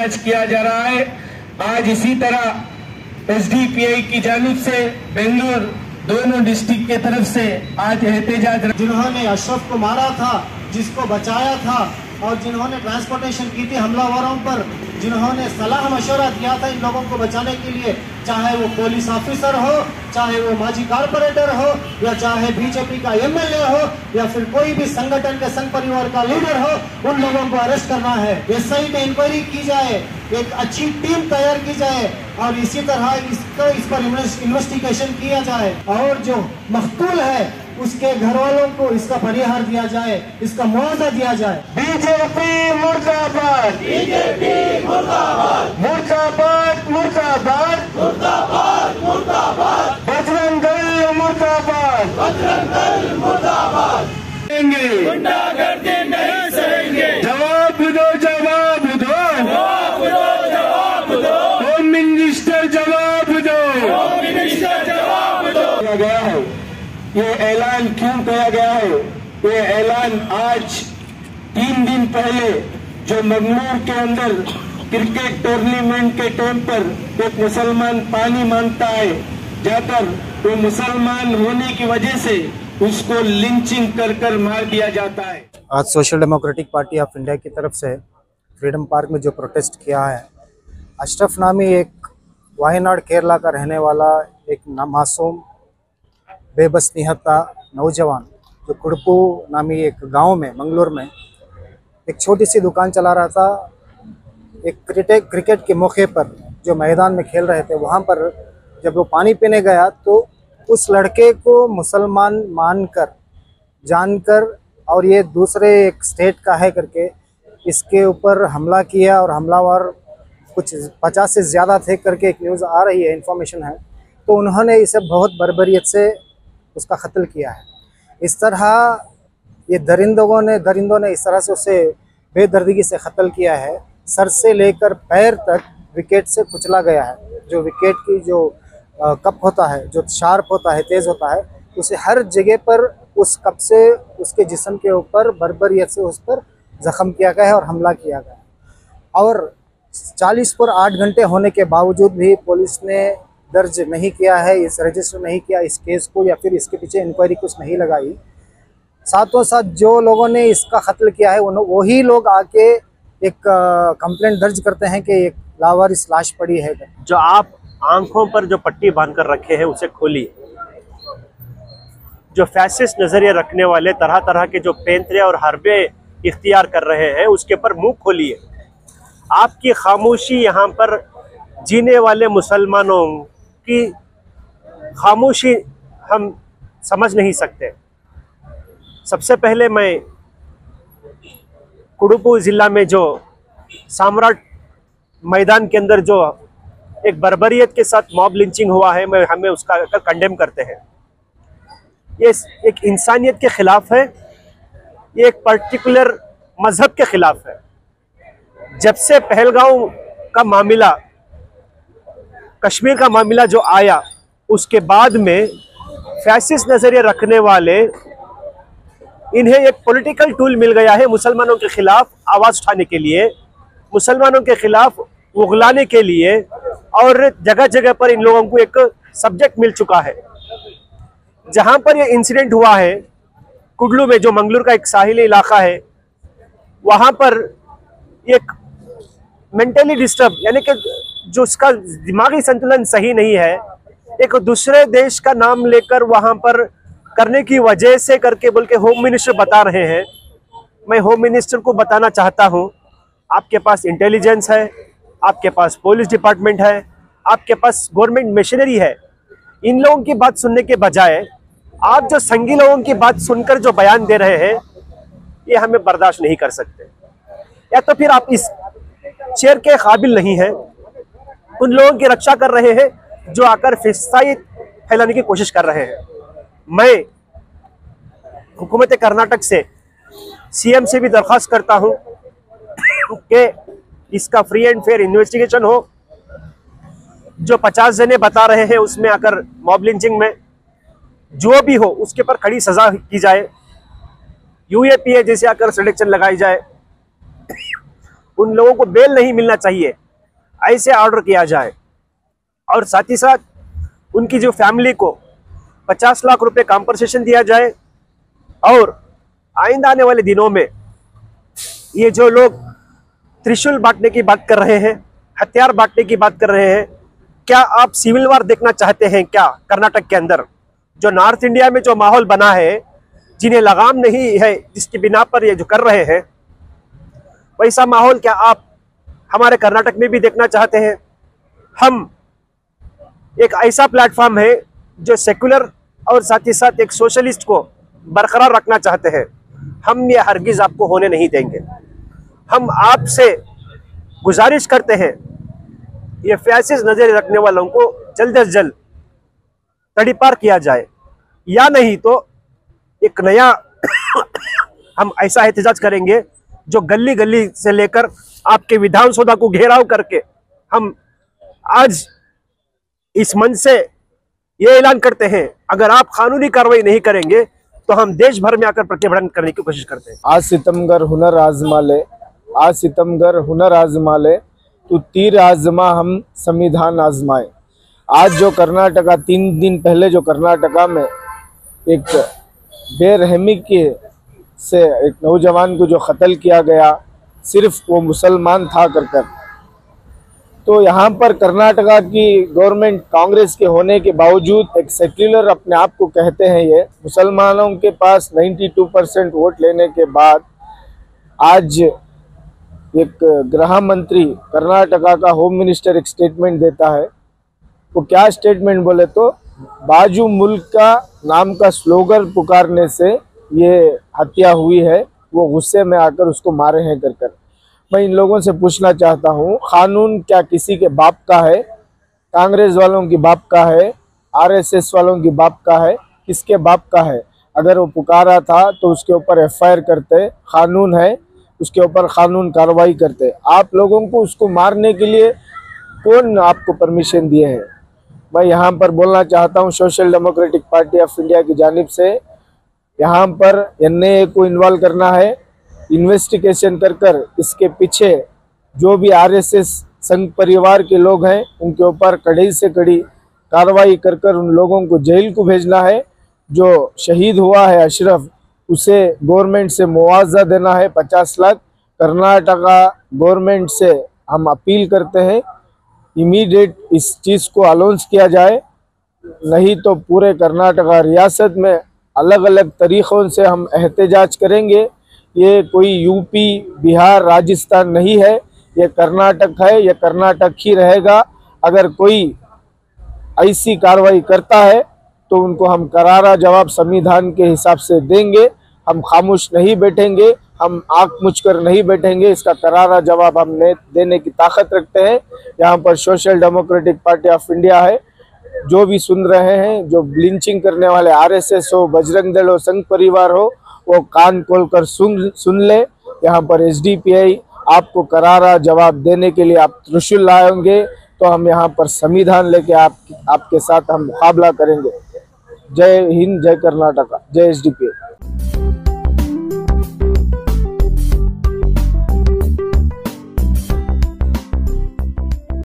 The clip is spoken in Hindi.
एहतजाज किया जा रहा है। आज इसी तरह एसडीपीआई की जानिब से बेंगलोर दोनों डिस्ट्रिक्ट के तरफ से आज एहतजाज, जिन्होंने अशरफ को मारा था, जिसको बचाया था और जिन्होंने ट्रांसपोर्टेशन की थी हमलावरों पर, जिन्होंने सलाह मशवरा दिया था इन लोगों को बचाने के लिए, चाहे वो पुलिस ऑफिसर हो, चाहे वो माजी कारपोरेटर हो, या चाहे बीजेपी का एमएलए हो, या फिर कोई भी संगठन के संघ परिवार का लीडर हो, उन लोगों को अरेस्ट करना है। एसआई में इंक्वायरी की जाए, एक अच्छी टीम तैयार की जाए और इसी तरह इस पर इन्वेस्टिगेशन किया जाए और जो मकतूल है उसके घर वालों को इसका परिहार दिया जाए, इसका मुआवजा दिया जाए। बीजेपी मुर्दाबाद, बीजेपी मुर्दाबाद, मुर्दाबाद मुर्दाबाद, मुर्दाबाद मुर्दाबाद, बजरंग दल मुर्दाबाद, बजरंग दल मुर्दाबाद। गुंडागर्दी नहीं सहेंगे। जवाब दो, जवाब दो, जवाब दो, जवाब दो, होम मिनिस्टर जवाब दो। होम मिनिस्टर जवाब दो। किया गया है, ये ऐलान क्यों किया गया है? ये ऐलान आज 3 दिन पहले जो मंगलूर के अंदर क्रिकेट टूर्नामेंट के टाइम पर एक मुसलमान पानी मांगता है, जाकर वो मुसलमान होने की वजह से उसको लिंचिंग कर मार दिया जाता है। आज social democratic party of India की तरफ से फ्रीडम पार्क में जो प्रोटेस्ट किया है, अशरफ नामी एक वायनाड केरला का रहने वाला एक मासूम बेबस निहत्ता नौजवान जो कुड़पू नामी एक गांव में मंगलोर में एक छोटी सी दुकान चला रहा था। एक क्रिकेट के मौके पर जो मैदान में खेल रहे थे, वहाँ पर जब वो पानी पीने गया तो उस लड़के को मुसलमान मानकर जानकर और ये दूसरे एक स्टेट का है करके इसके ऊपर हमला किया और हमलावर कुछ 50 से ज़्यादा थे करके एक न्यूज़ आ रही है, इन्फॉर्मेशन है। तो उन्होंने इसे बहुत बर्बरियत से उसका कत्ल किया है। इस तरह ये दरिंदों ने इस तरह से उसे बेदर्दगी से कत्ल किया है। सर से लेकर पैर तक विकेट से कुचला गया है। जो विकेट की जो कप होता है, जो शार्प होता है, तेज़ होता है, उसे हर जगह पर उस कप से उसके जिस्म के ऊपर बर्बरियत से उस पर ज़ख्म किया गया है और हमला किया गया है। और 40 पर 8 घंटे होने के बावजूद भी पुलिस ने दर्ज नहीं किया है, इस रजिस्टर नहीं किया इस केस को, या फिर इसके पीछे इंक्वायरी कुछ नहीं लगाई। साथों साथ जो लोगों ने इसका कत्ल किया है वही लोग आके एक कंप्लेंट दर्ज करते हैं कि एक लावारिस लाश पड़ी है। जो आप आंखों पर जो पट्टी बांधकर रखे हैं उसे खोलिए। जो फैसिस्ट नजरिए रखने वाले तरह तरह के जो पैंतरे और हरबे इख्तियार कर रहे हैं उसके पर मुंह खोलिए। आपकी खामोशी यहाँ पर जीने वाले मुसलमानों की खामोशी हम समझ नहीं सकते। सबसे पहले मैं कुड़ुपू ज़िला में जो साम्राट मैदान के अंदर जो एक बर्बरियत के साथ मॉब लिंचिंग हुआ है, हमें उसका कंडेम करते हैं। ये एक इंसानियत के खिलाफ है, ये एक पर्टिकुलर मजहब के खिलाफ है। जब से पहलगांव का मामला, कश्मीर का मामला जो आया, उसके बाद में फैसिस्ट नजरिए रखने वाले इन्हें एक पॉलिटिकल टूल मिल गया है मुसलमानों के खिलाफ आवाज़ उठाने के लिए, मुसलमानों के खिलाफ उगलाने के लिए, और जगह जगह पर इन लोगों को एक सब्जेक्ट मिल चुका है। जहां पर ये इंसिडेंट हुआ है कुडलू में, जो मंगलूर का एक साहिली इलाका है, वहां पर एक मेंटली डिस्टर्ब यानी कि जो उसका दिमागी संतुलन सही नहीं है, एक दूसरे देश का नाम लेकर वहां पर करने की वजह से करके बोल के होम मिनिस्टर बता रहे हैं। मैं होम मिनिस्टर को बताना चाहता हूं, आपके पास इंटेलिजेंस है, आपके पास पुलिस डिपार्टमेंट है, आपके पास गवर्नमेंट मशीनरी है। इन लोगों की बात सुनने के बजाय आप जो संगी लोगों की बात सुनकर जो बयान दे रहे हैं, ये हमें बर्दाश्त नहीं कर सकते। या तो फिर आप इस चेयर के काबिल नहीं हैं, उन लोगों की रक्षा कर रहे हैं जो आकर फिसाई फैलाने की कोशिश कर रहे हैं। मैं हुकूमत कर्नाटक से, सीएम से भी दरख्वास्त करता हूं कि इसका फ्री एंड फेयर इन्वेस्टिगेशन हो। जो 50 जने बता रहे हैं उसमें आकर मॉब लिंचिंग में जो भी हो उसके पर कड़ी सजा की जाए। यूएपीए जैसे आकर सिलेक्शन लगाई जाए, उन लोगों को बेल नहीं मिलना चाहिए, ऐसे ऑर्डर किया जाए। और साथ ही साथ उनकी जो फैमिली को 50 लाख रुपए कॉम्पनसेशन दिया जाए। और आइंदा आने वाले दिनों में ये जो लोग त्रिशूल बांटने की बात कर रहे हैं, हथियार बांटने की बात कर रहे हैं, क्या आप सिविल वार देखना चाहते हैं क्या कर्नाटक के अंदर? जो नॉर्थ इंडिया में जो माहौल बना है, जिन्हें लगाम नहीं है, जिसके बिना पर ये जो कर रहे हैं, वैसा माहौल क्या आप हमारे कर्नाटक में भी देखना चाहते हैं? हम एक ऐसा प्लेटफॉर्म है जो सेकुलर और साथ ही साथ एक सोशलिस्ट को बरकरार रखना चाहते हैं। हम ये हरगिज आपको होने नहीं देंगे। हम आपसे गुजारिश करते हैं, ये फैसिस्ट नजर रखने वालों को जल्द से जल्द तड़ीपार किया जाए, या नहीं तो एक नया हम ऐसा एहतजाज करेंगे जो गली गली से लेकर आपके विधानसभा को घेराव करके हम आज इस मंच से ये ऐलान करते हैं, अगर आप कानूनी कार्रवाई नहीं करेंगे तो हम देश भर में आकर प्रतिभटन करने की कोशिश करते हैं। आज सितमगर हुनर आजमा ले तो तीर आजमा हम संविधान आजमाए। आज जो कर्नाटका 3 दिन पहले जो कर्नाटका में एक बेरहमी के से एक नौजवान को जो कत्ल किया गया, सिर्फ वो मुसलमान था कर तो यहाँ पर कर्नाटका की गवर्नमेंट कांग्रेस के होने के बावजूद एक सेक्युलर अपने आप को कहते हैं, ये मुसलमानों के पास 92% वोट लेने के बाद आज एक गृह मंत्री कर्नाटका का होम मिनिस्टर एक स्टेटमेंट देता है। वो क्या स्टेटमेंट बोले तो बाजू मुल्क का नाम का स्लोगन पुकारने से ये हत्या हुई है, वो गुस्से में आकर उसको मारे हैं कर। मैं इन लोगों से पूछना चाहता हूँ, कानून क्या किसी के बाप का है? कांग्रेस वालों की बाप का है? आरएसएस वालों की बाप का है? किसके बाप का है? अगर वो पुकारा था तो उसके ऊपर एफआईआर करते, कानून है उसके ऊपर कानून कार्रवाई करते। आप लोगों को उसको मारने के लिए कौन आपको परमिशन दिए है? मैं यहाँ पर बोलना चाहता हूँ social democratic party of India की जानिब से, यहाँ पर एनआईए को इन्वॉल्व करना है, इन्वेस्टिगेशन कर इसके पीछे जो भी आरएसएस संघ परिवार के लोग हैं उनके ऊपर कड़ी से कड़ी कार्रवाई कर उन लोगों को जेल को भेजना है। जो शहीद हुआ है अशरफ, उसे गवर्नमेंट से मुआवजा देना है 50 लाख। कर्नाटका गवर्नमेंट से हम अपील करते हैं इमीडिएट इस चीज़ को अनाउंस किया जाए, नहीं तो पूरे कर्नाटका रियासत में अलग अलग तरीक़ों से हम एहतजाज करेंगे। ये कोई यूपी, बिहार, राजस्थान नहीं है, ये कर्नाटक है, ये कर्नाटक ही रहेगा। अगर कोई ऐसी कार्रवाई करता है तो उनको हम करारा जवाब संविधान के हिसाब से देंगे। हम खामोश नहीं बैठेंगे, हम आँख मुझकर नहीं बैठेंगे, इसका करारा जवाब हम देने की ताकत रखते हैं। यहाँ पर social democratic party of India है, जो भी सुन रहे हैं, जो लिंचिंग करने वाले आरएसएस हो, बजरंग दल हो, संघ परिवार हो, वो कान खोलकर सुन ले। यहाँ पर एसडीपीआई आपको करारा जवाब देने के लिए आप त्रिशूल लाएंगे तो हम यहाँ पर संविधान लेके आपके साथ हम मुकाबला करेंगे। जय हिंद, जय कर्नाटका, जय एसडीपीआई।